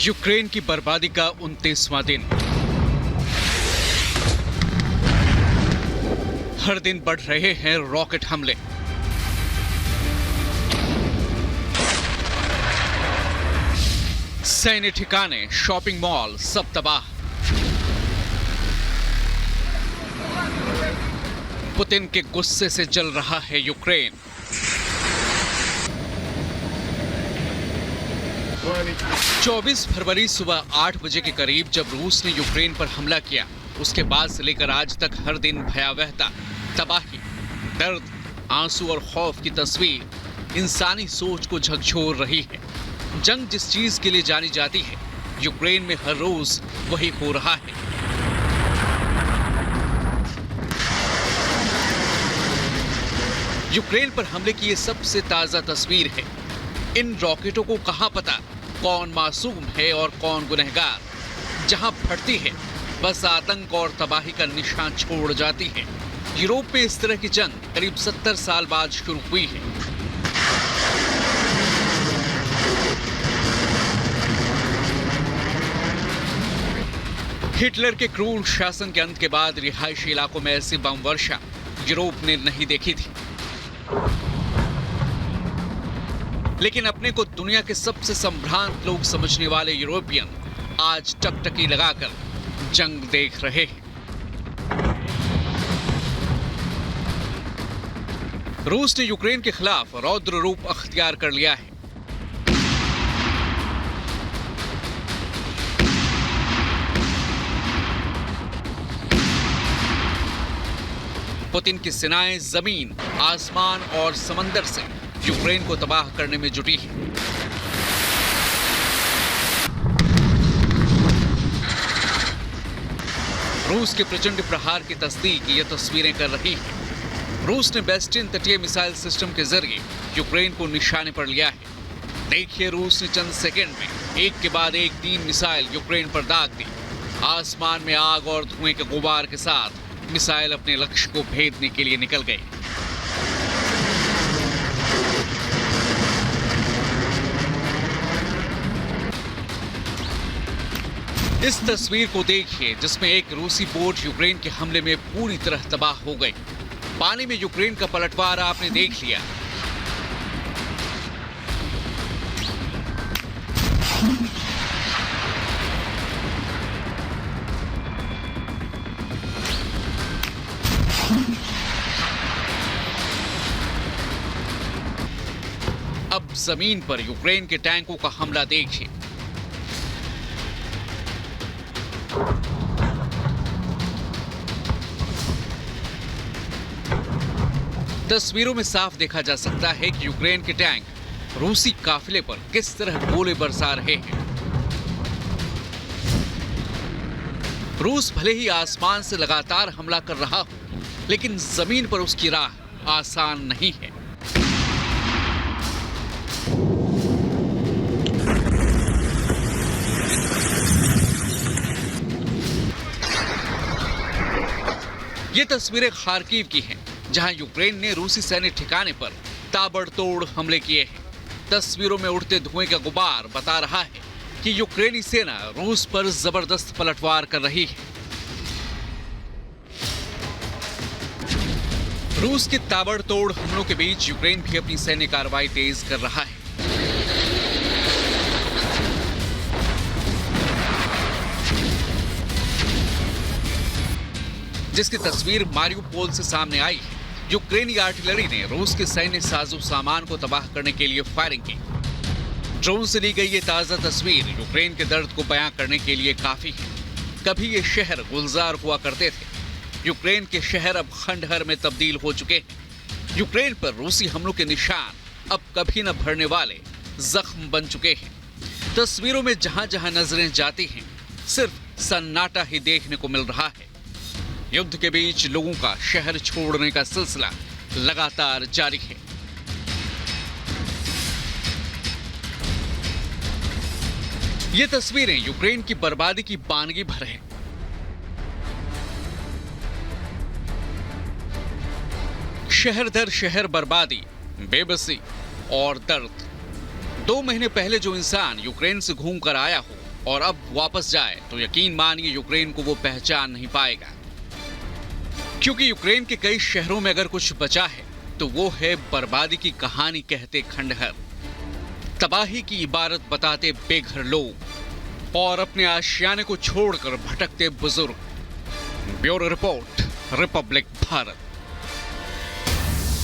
Ukraine की बर्बादी का 29वां दिन। हर दिन बढ़ रहे हैं रॉकेट हमले। सैन्य ठिकाने, शॉपिंग मॉल सब तबाह। पुतिन के गुस्से से जल रहा है यूक्रेन। चौबीस फरवरी सुबह 8 बजे के करीब जब रूस ने यूक्रेन पर हमला किया, उसके बाद से लेकर आज तक हर दिन भयावहता, तबाही, दर्द, आंसू और खौफ की तस्वीर इंसानी सोच को झकझोर रही है। जंग जिस चीज के लिए जानी जाती है, यूक्रेन में हर रोज वही हो रहा है। यूक्रेन पर हमले की ये सबसे ताजा तस्वीर है। इन रॉकेटों को कहां पता कौन मासूम है और कौन गुनहगार। जहां फटती है बस आतंक और तबाही का निशान छोड़ जाती है। यूरोप में इस तरह की जंग करीब 70 साल बाद शुरू हुई है। हिटलर के क्रूर शासन के अंत के बाद रिहायशी इलाकों में ऐसी बम वर्षा यूरोप ने नहीं देखी थी। लेकिन अपने को दुनिया के सबसे संभ्रांत लोग समझने वाले यूरोपियन आज टकटकी लगाकर जंग देख रहे हैं। रूस ने यूक्रेन के खिलाफ रौद्र रूप अख्तियार कर लिया है। पुतिन की सेनाएं जमीन, आसमान और समंदर से यूक्रेन को तबाह करने में जुटी है। रूस के प्रचंड प्रहार की तस्दीक ये तस्वीरें कर रही है। रूस ने बेस्टियन तटीय मिसाइल सिस्टम के जरिए यूक्रेन को निशाने पर लिया है। देखिए, रूस ने चंद सेकंड में एक के बाद एक 3 मिसाइल यूक्रेन पर दाग दी। आसमान में आग और धुएं के गुबार के साथ मिसाइल अपने लक्ष्य को भेदने के लिए निकल गए। इस तस्वीर को देखिए जिसमें एक रूसी बोट यूक्रेन के हमले में पूरी तरह तबाह हो गई। पानी में यूक्रेन का पलटवार आपने देख लिया। अब जमीन पर यूक्रेन के टैंकों का हमला देखिए। तस्वीरों में साफ देखा जा सकता है कि यूक्रेन के टैंक रूसी काफिले पर किस तरह गोले बरसा रहे हैं। रूस भले ही आसमान से लगातार हमला कर रहा हो, लेकिन जमीन पर उसकी राह आसान नहीं है। ये तस्वीरें खार्किव की हैं, जहां यूक्रेन ने रूसी सैन्य ठिकाने पर ताबड़तोड़ हमले किए हैं। तस्वीरों में उड़ते धुएं का गुबार बता रहा है कि यूक्रेनी सेना रूस पर जबरदस्त पलटवार कर रही है। रूस के ताबड़तोड़ हमलों के बीच यूक्रेन भी अपनी सैन्य कार्रवाई तेज कर रहा है। जिसकी तस्वीर मारियुपोल से सामने आई है। यूक्रेनी आर्टिलरी ने रूस के सैन्य साजो सामान को तबाह करने के लिए फायरिंग की। ड्रोन से ली गई ये ताजा तस्वीर यूक्रेन के दर्द को बयां करने के लिए काफी है। कभी ये शहर गुलजार हुआ करते थे। यूक्रेन के शहर अब खंडहर में तब्दील हो चुके हैं। यूक्रेन पर रूसी हमलों के निशान अब कभी न भरने वाले जख्म बन चुके हैं। तस्वीरों में जहां जहां नजरें जाती हैं, सिर्फ सन्नाटा ही देखने को मिल रहा है। युद्ध के बीच लोगों का शहर छोड़ने का सिलसिला लगातार जारी है। ये तस्वीरें यूक्रेन की बर्बादी की बानगी भर हैं। शहर दर शहर बर्बादी, बेबसी और दर्द। 2 महीने पहले जो इंसान यूक्रेन से घूम कर आया हो, और अब वापस जाए तो यकीन मानिए यूक्रेन को वो पहचान नहीं पाएगा। क्योंकि यूक्रेन के कई शहरों में अगर कुछ बचा है तो वो है बर्बादी की कहानी कहते खंडहर, तबाही की इबारत बताते बेघर लोग और अपने आशियाने को छोड़कर भटकते बुजुर्ग। Bureau report, Republic Bharat.